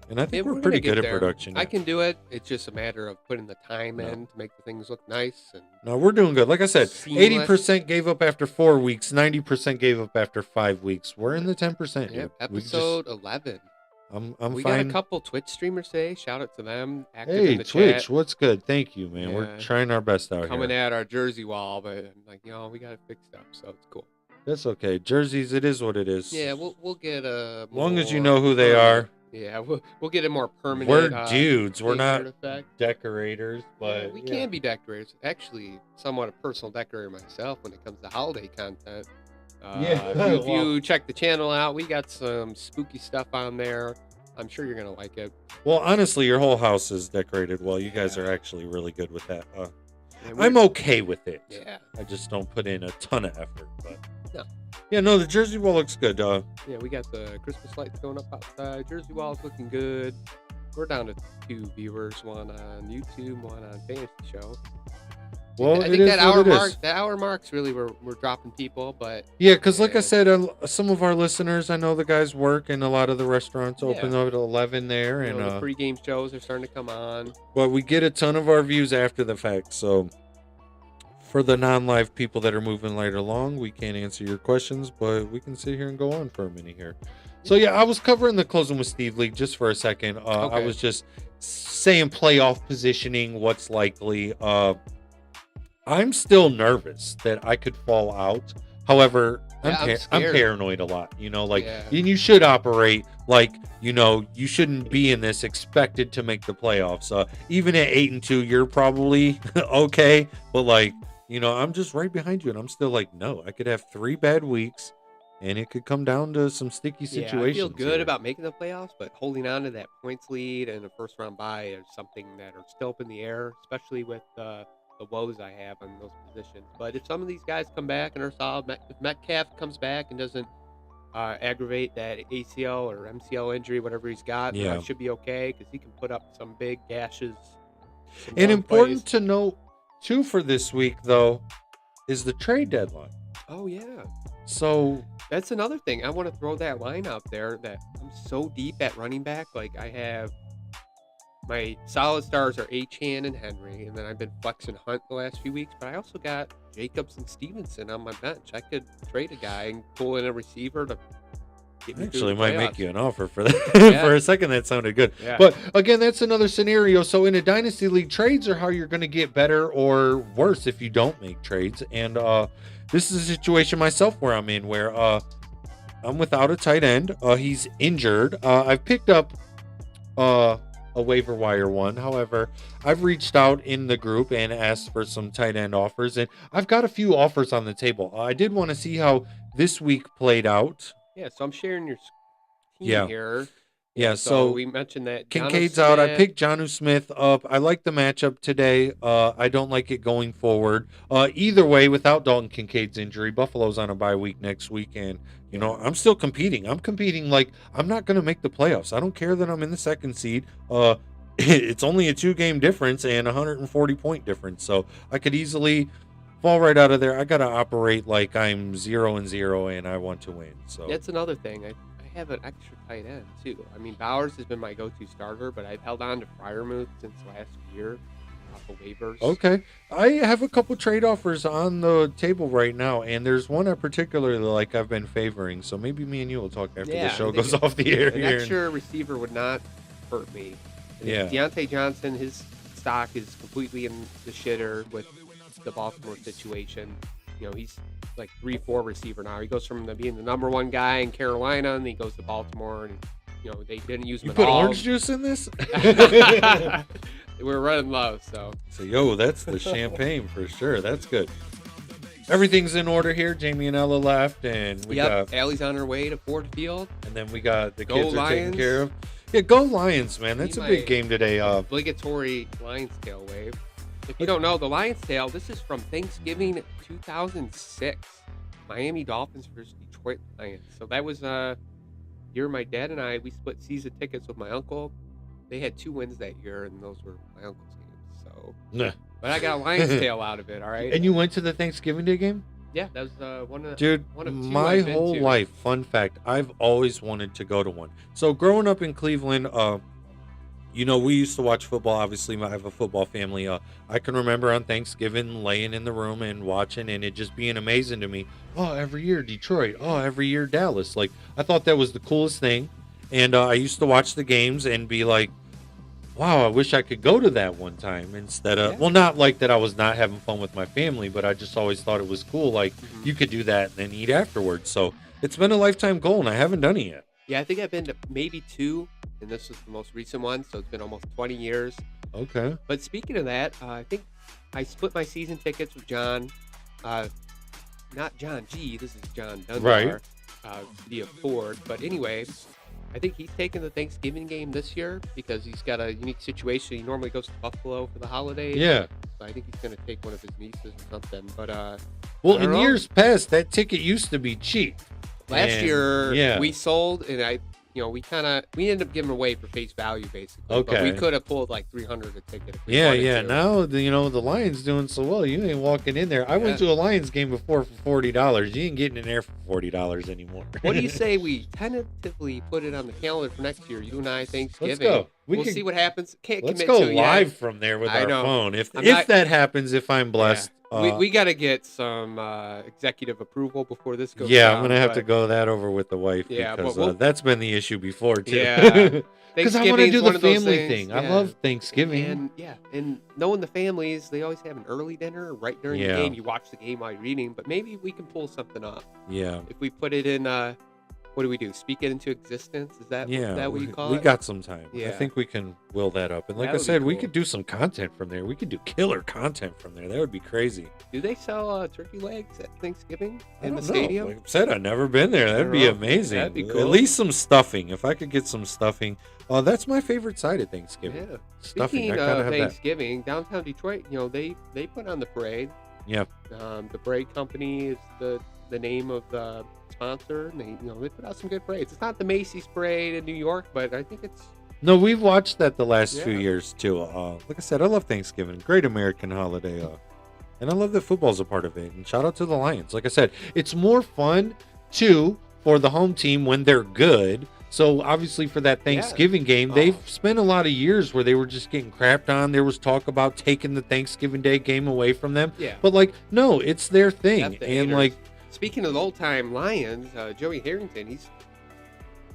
And I think we're pretty good at production. I can do it. It's just a matter of putting the time in to make the things look nice. And no, we're doing good. Like I said, seamless. 80% gave up after 4 weeks. 90% gave up after 5 weeks. We're in the 10%. Yeah, dude. episode 11. I'm we fine. got a couple Twitch streamers today. Shout out to them. Active Hey, in the Twitch, chat. what's good? Thank you, man. We're Yeah. trying our best out Coming here. at our jersey wall, but I'm like, we got it fixed up, so it's cool. That's okay. Jerseys, it is what it is. Yeah, we'll get a. As long as you more know who they are. Yeah, we'll get a more permanent. We're dudes. We're not artifact. decorators, but we can be decorators. Actually, somewhat a personal decorator myself when it comes to holiday content. If you check the channel out, we got some spooky stuff on there. I'm sure you're gonna like it. Well, honestly, your whole house is decorated well. You guys are actually really good with that. And I'm okay with it. Yeah. I just don't put in a ton of effort. But No. yeah, no, the Jersey wall looks good. Yeah, we got the Christmas lights going up outside. Jersey wall's looking good. We're down to 2 viewers, one on YouTube, one on Fantasy Show. Well, I it think is that what hour it is. mark, that hour mark's really where we're dropping people, but Yeah, because like I Yeah. said, some of our listeners, I know the guys work, and a lot of the restaurants open Yeah. up at 11 there, you and know, the pregame shows are starting to come on. but we get a ton of our views after the fact. So for the non-live people that are moving right along, we can't answer your questions, but we can sit here and go on for a minute here. So yeah, I was covering the Closing with Steve League just for a second. I Okay. was just saying playoff positioning, what's likely. I'm still nervous that I could fall out. However, Yeah, I'm I'm scared. paranoid a lot, like, Yeah. and you should operate like, you shouldn't be in this expected to make the playoffs. Even at 8-2, you're probably okay, but like, I'm just right behind you, and I'm still like, no, I could have 3 bad weeks, and it could come down to some sticky situations. Yeah, I feel good here. about making the playoffs, but holding on to that points lead and a first round bye is something that are still up in the air, especially with the woes I have on those positions. But if some of these guys come back and are solid, if Metcalf comes back and doesn't aggravate that ACL or MCL injury, whatever he's got, then Yeah. I should be okay because he can put up some big gashes. some And long important plays. to note too for this week though is the trade deadline. Oh yeah, So that's another thing. I want to throw that line out there that I'm so deep at running back. Like I have my solid stars are Achane and Henry, and then I've been flexing Hunt the last few weeks. But I also got Jacobs and Stevenson on my bench. I could trade a guy and pull in a receiver to get me through actually the might make playoffs. you an offer for that. Yeah. For a second that sounded good. Yeah. But again, that's another scenario. So in a dynasty league, trades are how you're going to get better or worse if you don't make trades. And this is a situation myself where I'm in where I'm without a tight end. He's injured. I've picked up a waiver wire one. However, I've reached out in the group and asked for some tight end offers, and I've got a few offers on the table. I did want to see how this week played out. Yeah, so I'm sharing your team Yeah. here. Yeah, So so we mentioned that Kincaid's Jonnu out. I Smith- picked Jonnu Smith up. I like the matchup today. I don't like it going forward. Either way, without Dalton Kincaid's injury, Buffalo's on a bye week next week, and I'm still competing. I'm competing like I'm not going to make the playoffs. I don't care that I'm in the 2nd seed. It's only a 2-game difference and 140-point difference, so I could easily fall right out of there. I got to operate like I'm 0-0 and I want to win. So That's another thing. I have an extra tight end too. I mean, Bowers has been my go-to starter, but I've held on to Freiermuth since last year off of waivers. okay, I have a couple trade offers on the table right now, and there's one I particularly like I've been favoring. So maybe me and you will talk after the Yeah, show I think goes off the air An here. extra receiver would not hurt me. And Yeah. Deontay Johnson, his stock is completely in the shitter with the Baltimore situation. He's like 3-4 receiver now. He goes from being the number 1 guy in Carolina, and then he goes to Baltimore, and they didn't use him You at put all. orange juice in this? We're running low, so So, yo, that's the champagne for sure. That's good. Everything's in order here. Jamie and Ella left, and we got, Allie's on her way to Ford Field. and then we got the Go kids are taken Lions. care of. Yeah, go Lions, man. That's a Be big my- game today. Obligatory Lions tail wave. If you don't know, the Lions tail, this is from Thanksgiving 2006. Miami Dolphins versus Detroit Lions. So that was year my dad and I, we split season tickets with my uncle. They had 2 wins that year, and those were my uncle's games. So, Nah. but I got a Lions tail out of it. All right. And you went to the Thanksgiving Day game? Yeah, that was one of Dude, one of 2 my I've been whole to. life, fun fact, I've always wanted to go to one. So growing up in Cleveland, we used to watch football. Obviously, I have a football family. I can remember on Thanksgiving laying in the room and watching, and it just being amazing to me. Oh, every year Detroit. Oh, every year Dallas. Like, I thought that was the coolest thing. And I used to watch the games and be like, wow, I wish I could go to that one time instead of, Yeah. well, not like that I was not having fun with my family, but I just always thought it was cool. Like, Mhm. you could do that and then eat afterwards. So it's been a lifetime goal, and I haven't done it yet. Yeah, I think I've been to maybe 2, and this was the most recent one. So it's been almost 20 years. Okay. But speaking of that, I think I split my season tickets with John. not John G. This is John Dunbar Right. via Ford. But anyway, I think he's taking the Thanksgiving game this year because he's got a unique situation. He normally goes to Buffalo for the holidays. Yeah. So I think he's going to take one of his nieces or something. But Well, I in don't know. years past, that ticket used to be cheap. last And, year yeah. we sold, and we ended up giving away for face value basically. But Okay. we could have pulled like 300 a ticket. If we Yeah, wanted yeah. to. Now the Lions doing so well. You ain't walking in there. I went Yeah. to a Lions game before for $40. You ain't getting in there for $40 anymore. What do you say we tentatively put it on the calendar for next year? You and I, Thanksgiving. Let's go. We'll could- see what happens. Can't Let's commit go to it yet. live from there with I our know. phone. If I'm if not- that happens, if I'm blessed, we got to get some executive approval before this goes yeah, down. I'm gonna have to but go that over with the wife Yeah, but because we'll- that's been the issue before too. Yeah. Because I want to Thanksgiving's do one the of those family things, thing. I yeah. love Thanksgiving. And knowing the families, they always have an early dinner right during Yeah. the game. You watch the game while you're eating, but maybe we can pull something off Yeah, if we put it in. What do we do? Speak it into existence? Is that what you call we it? got some time. I Yeah. think we can will that up. And like That I would be said, we cool. could do some content from there. We could do killer content from there. That would be crazy. Do they sell turkey legs at Thanksgiving I in the don't know. stadium? Like I said, I've never been there. That'd be don't know. amazing. That'd be At cool. least some stuffing. If I could get some stuffing, that's my favorite side of Thanksgiving. Yeah. Stuffing. Speaking I gotta of have that. Thanksgiving, downtown Detroit, they put on the parade. Yeah. The parade company is the name of the sponsor, and they put out some good parades. It's not the Macy's parade in New York, but I think it's No, we've watched that the last few Yeah. years too. Like I said, I love Thanksgiving. Great American holiday. And I love that football's a part of it. And shout out to the Lions. Like I said, it's more fun too for the home team when they're good. So obviously for that Thanksgiving game, they've spent a lot of years where they were just getting crapped on. There was talk about taking the Thanksgiving Day game away from them. yeah. But like, no, it's their thing. F the And haters. like, Speaking of the old time Lions, Joey Harrington, he's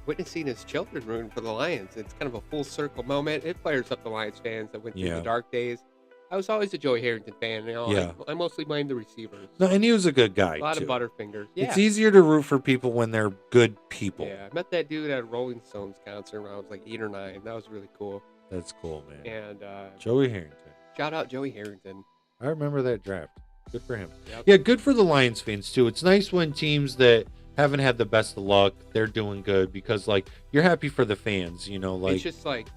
witnessing his children rooting for the Lions. It's kind of a full circle moment. It fires up the Lions fans that went through Yeah. the dark days. I was always a Joey Harrington fan. Yeah. I mostly blame the receivers. no, and he was a good guy A lot too. of butterfingers. Yeah. It's easier to root for people when they're good people. Yeah, I met that dude at a Rolling Stones concert when I was like 8 or 9. That was really cool. That's cool, man. And Joey Harrington. shout out Joey Harrington. I remember that draft. Good for him. Yep. Yeah, good for the Lions fans too. It's nice when teams that haven't had the best of luck, they're doing good because like you're happy for the fans, like It's just like,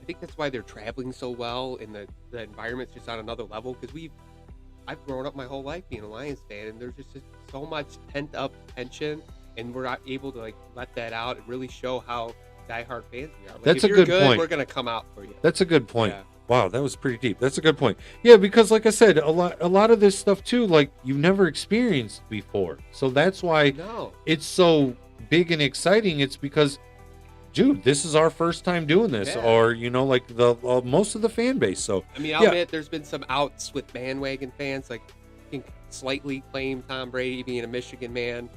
I think that's why they're traveling so well, and the environment's just on another level. Because I've grown up my whole life being a Lions fan, and there's just so much pent up tension, and we're not able to like let that out and really show how diehard fans we are. Like, That's if a you're good point. We're gonna come out for you. that's a good point. Yeah. Wow, that was pretty deep. That's a good point. Yeah, because like I said, a lot of this stuff too, like you've never experienced before. So that's why No. it's so big and exciting. It's because dude, this is our first time doing this, Yeah. or like the most of the fan base. So I mean, I'll Yeah. admit there's been some outs with bandwagon fans, like can slightly claim Tom Brady being a Michigan man.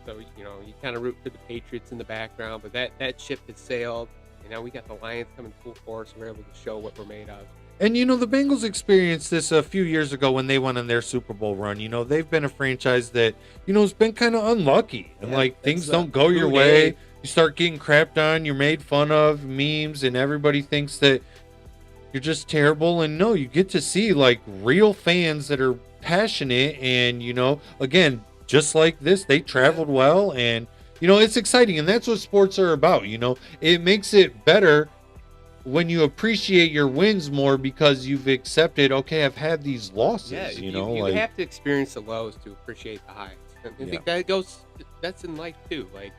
So you kind of root for the Patriots in the background, but that ship has sailed. And now we got the Lions coming full force. We're able to show what we're made of. And the Bengals experienced this a few years ago when they went on their Super Bowl run. They've been a franchise that has been kind of unlucky, and Yeah, like things it's, don't go your who way. dey. You start getting crapped on, you're made fun of, memes, and everybody thinks that you're just terrible. And no, you get to see like real fans that are passionate, and again, just like this, they traveled well, and it's exciting, and that's what sports are about. It makes it better when you appreciate your wins more because you've accepted, okay, I've had these losses. Yeah, you you like have to experience the lows to appreciate the highs. And I think that's in life too. Like,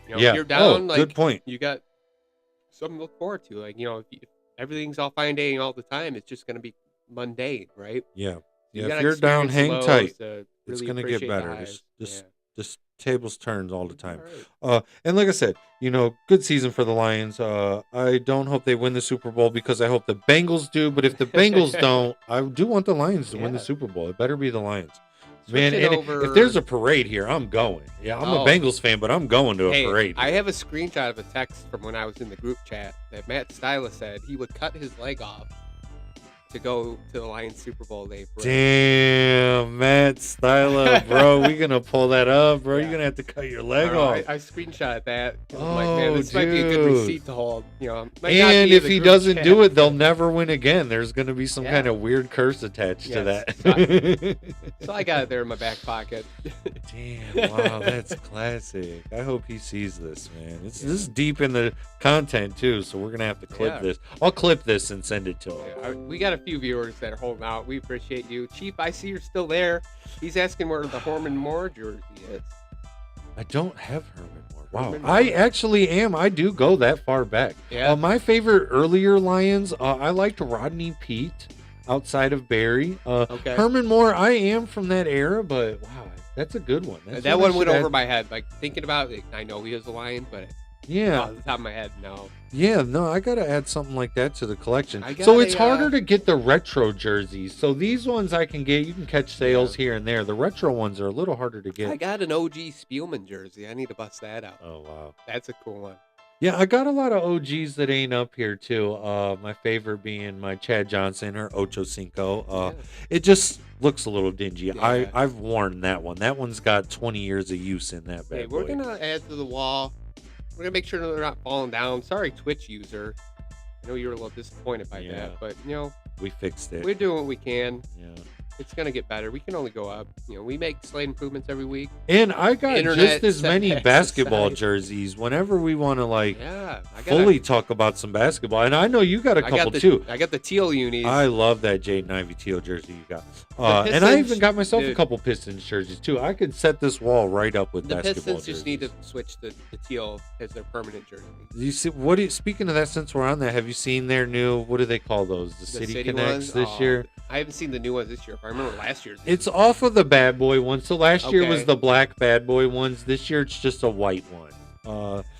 yeah. if you're down, like good point. you got something to look forward to. Like, if everything's all fine day all the time, it's just going to be mundane, right? Yeah, You yeah. gotta If you're down, experience hang the lows tight. to It's really gonna get appreciate the better. highs. Just tables turns all the time. All right. And like I said, good season for the Lions. I don't hope they win the Super Bowl because I hope the Bengals do. But if the Bengals don't, I do want the Lions to win the Yeah. Super Bowl. It better be the Lions. Man, Switching and over- if there's a parade here, I'm going. Yeah, I'm Oh. a Bengals fan, but I'm going to a Hey, parade. I have a screenshot of a text from when I was in the group chat that Matt Styla said he would cut his leg off to go to the Lions Super Bowl day. Damn, Matt Styla, bro. We gonna pull that up, bro. Yeah. You're gonna have to cut your I, leg don't know, off. I screenshot that. I'm Oh, like, man, this might be a good dude. receipt to hold. You know, might not And be in if the he group doesn't chat. do it, they'll never win again. There's gonna be some Yeah. kind of weird curse attached to Yes. that. So I got it there in my back pocket. Damn, wow, that's classic. I hope he sees this, man. This is deep in the content too, so we're gonna have to clip Yeah. this. I'll clip this and send it to him. Yeah, we got a few viewers that are holding out. We appreciate you. Chief, I see you're still there. He's asking where the Horman Moore jersey is. I don't have Herman Moore. Wow, Herman I Moore. actually am. I do go that far back. Yeah. My favorite earlier Lions, I liked Rodney Peete outside of Barry. Okay. Herman Moore, I am from that era, but wow, that's a good one. That's That one I one went should over add- my head. Like thinking about it, I know he was a Lion, but Yeah, off the top of my head, no. yeah, no, I gotta add something like that to the collection. I got So it's a, harder uh, to get the retro jerseys. So these ones I can get. You can catch sales here and there. The retro ones are a little harder to I get. got an OG Spielman jersey. I need to bust that out. Oh wow. That's a cool one. Yeah, I got a lot of OGs that ain't up here too. My favorite being my Chad Johnson or Ocho Cinco. Yeah. It just looks a little dingy. Yeah. I've worn that one. That one's got 20 years of use in that bad Hey, we're boy. gonna add to the wall. We're gonna make sure they're not falling down. Sorry, Twitch user. I know you were a little disappointed by Yeah. that, but you know We fixed it. we're doing what we can. Yeah. It's gonna get better. We can only go up. You know, we make slight improvements every week. And I got Internet just as many setbacks basketball aside. jerseys. Whenever we want to like Yeah, I got fully talk about some basketball, and I know you got a I couple got the too. I got the teal unis. I love that Jaden Ivey teal jersey you got. And I Pistons- even got myself a dude. couple Pistons jerseys too. I could set this wall right up with the basketball Pistons just need to jerseys. switch the teal as their permanent jersey. You see, speaking of that, since we're on that, have you seen their new? What do they call those? The City Connects ones? this Oh, year. I haven't seen the new ones this year. But I remember last year's. It's off of the bad boy one. So last year was Okay. the black bad boy ones. This year it's just a white one.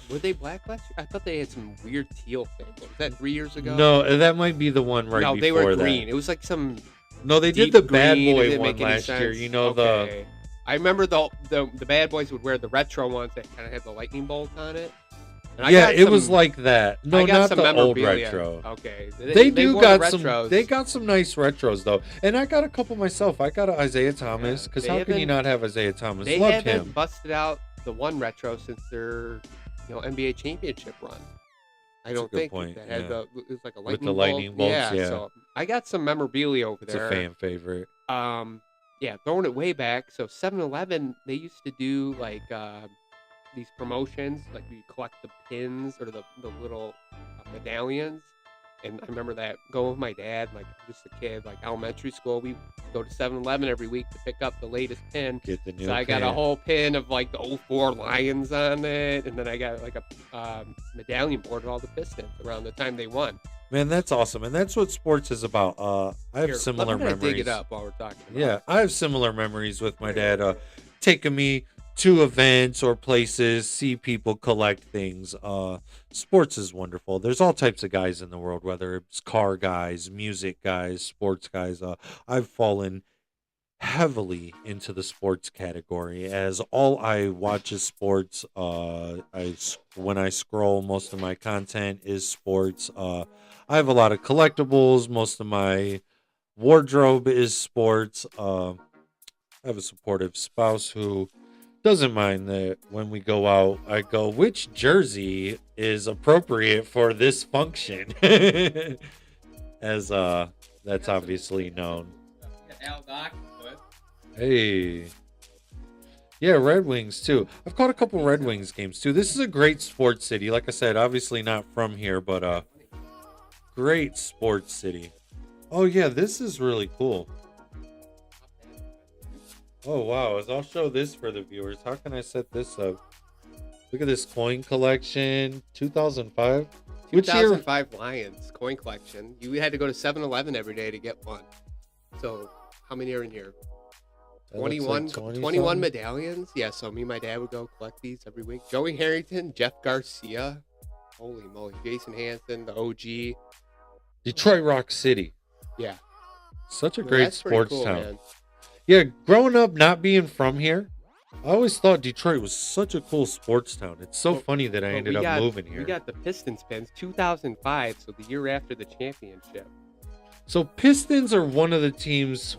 Were they black last year? I thought they had some weird teal thing. Was that 3 years ago? No, that might be the one right no, before they were that. green. It was like some. No, they did deep the bad green. It boy didn't one make any last year. sense. You know Okay. I remember the bad boys would wear the retro ones that kind of had the lightning bolt on it. And I yeah, got it was some- like that. No, I got not some the old memorabilia. retro. Okay, They do wore got the some. retros. They got some nice retros though, and I got a couple myself. I got an Isaiah Thomas Yeah, because they how can you haven't- not have Isaiah Thomas? They Loved haven't him. busted out the one retro since their NBA championship run. I That's a don't good think point, that had yeah. it was like a With lightning the lightning bolts, yeah. So I got some memorabilia over It's a there. fan favorite. Yeah, throwing it way back. So 7-Eleven, they used to do like these promotions, like you collect the pins or the little medallions. And I remember that going with my dad, like just a kid, like elementary school. We go to 7-Eleven every week to pick up the latest pin. Get the new. So I got a pin. whole pin of like the 04 Lions on it, and then I got like a medallion board of all the Pistons around the time they won. Man, that's awesome, and that's what sports is about. I have Here, similar I'm gonna memories. dig it up while we're talking. About Yeah, it. I have similar memories with my dad. Taking me to events or places, see people collect things. Sports is wonderful. There's all types of guys in the world, whether it's car guys, music guys, sports guys. I've fallen heavily into the sports category as all I watch is sports. When I scroll, most of my content is sports. I have a lot of collectibles. Most of my wardrobe is sports. I have a supportive spouse who doesn't mind that when we go out, I go, which jersey is appropriate for this function? As that's obviously known. Hey. Yeah, Red Wings too. I've caught a couple Red Wings games too. This is a great sports city. Like I said, obviously not from here, but great sports city. Oh yeah, this is really cool. Oh wow, I'll show this for the viewers. How can I set this up? Look at this coin collection, 2005. Which year? 2005 Lions coin collection. You had to go to 7-Eleven every day to get one. So how many are in here? That looks like 21 something. medallions. Yeah, so me and my dad would go collect these every week. Joey Harrington, Jeff Garcia. Holy moly. Jason Hansen, the OG. Detroit Rock City. Yeah. Such a Well, great that's pretty sports cool, town. man. Yeah, growing up not being from here, I always thought Detroit was such a cool sports town. It's so Well, funny that I But ended we up got- moving here. We got the Pistons pins, 2005, so the year after the championship. So Pistons are one of the teams.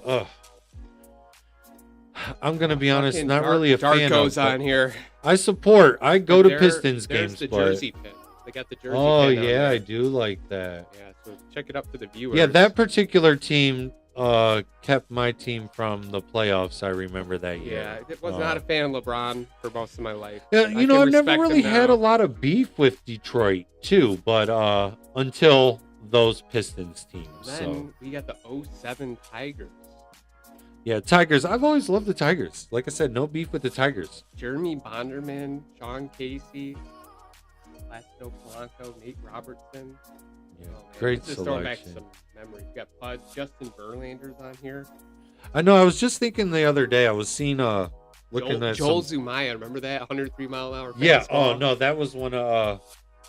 I'm gonna be honest, Fucking not really a fan of. Darko's on here. I support. I go to There- Pistons there's games, the but jersey pin. They got the jersey oh pin on yeah, I there. do like that. Yeah, so check it up for the viewers. Yeah, that particular team kept my team from the playoffs. I remember that year. Yeah, I was not a fan of LeBron for most of my life. Yeah, I you know, can I've never respect really him had now. a lot of beef with Detroit too, but until those Pistons teams. So Then we got the 07 Tigers. yeah, Tigers. I've always loved the Tigers. Like I said, no beef with the Tigers. Jeremy Bonderman, Sean Casey, Placido Polanco, Nate Robertson. Yeah, Oh, man, great let's just throw back selection. some memories. We got Bud, Justin Verlander's on here. I know. I was just thinking the other day. I was seeing looking Joel, at Joel some... Zumaya, remember that 103 mile an hour? Yeah. fastball? Oh no, that was one of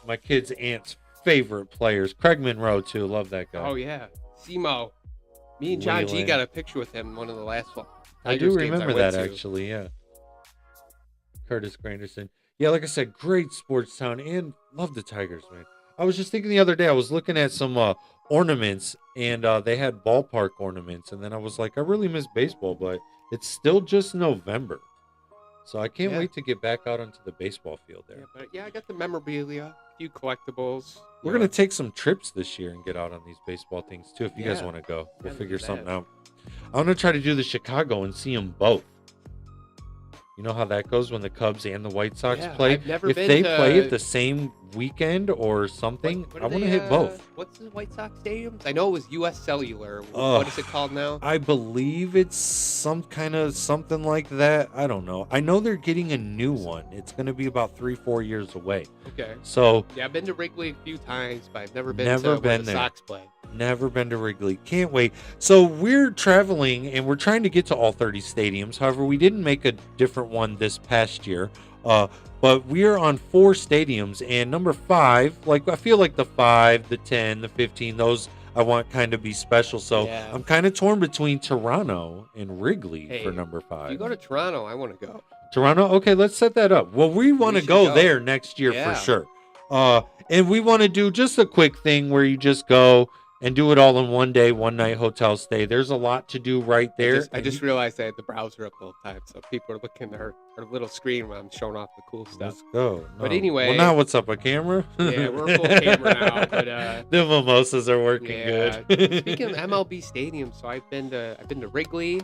my kid's aunt's favorite players. Craig Monroe too. Love that guy. Oh yeah, Simo. Me and John G Wheeling. got a picture with him in one of the last one. I do Tigers games remember went that to. actually. Yeah. Curtis Granderson. Yeah, like I said, great sports town, and love the Tigers, man. I was just thinking the other day. I was looking at some ornaments, and they had ballpark ornaments, and then I was like, I really miss baseball, but it's still just November, so I can't Yeah. wait to get back out onto the baseball field there. Yeah, but yeah, I got the memorabilia, a few collectibles. We're gonna take some trips this year and get out on these baseball things too. If you guys Yeah. want to go, we'll Yeah, figure look at something that. out. I'm gonna try to do the Chicago and see them both. You know how that goes when the Cubs and the White Sox Yeah, play. I've never If been they to- play it the same weekend or something, What I are want to they, hit both. What's the White Sox stadiums? I know it was U.S. Cellular. Ugh. What is it called now? I believe it's some kind of something like that. I don't know. I know they're getting a new one. It's going to be about 3-4 years away. Okay. So Yeah, I've been to Wrigley a few times, but I've never been Never to where been the there. Sox play. never been to Wrigley. Can't wait. So we're traveling and we're trying to get to all 30 stadiums. However, we didn't make a different one this past year. But we are on 4 stadiums, and number 5, like I feel like the 5, the 10, the 15, those I want kind of be special. So Yeah. I'm kind of torn between Toronto and Wrigley Hey, for number If 5. you go to Toronto, I want to go. Toronto, okay, let's set that up. Well, we want to should go go. there next year Yeah. for sure. And we want to do just a quick thing where you just go and do it all in one day, one night hotel stay. There's a lot to do right there. I just realized I had the browser up the whole time, so people are looking at our little screen when I'm showing off the cool stuff. Let's go. But No. anyway- well, now what's up? A camera? Yeah, we're full camera now, but the mimosas are working yeah. good. Speaking of MLB stadiums, so I've been to Wrigley,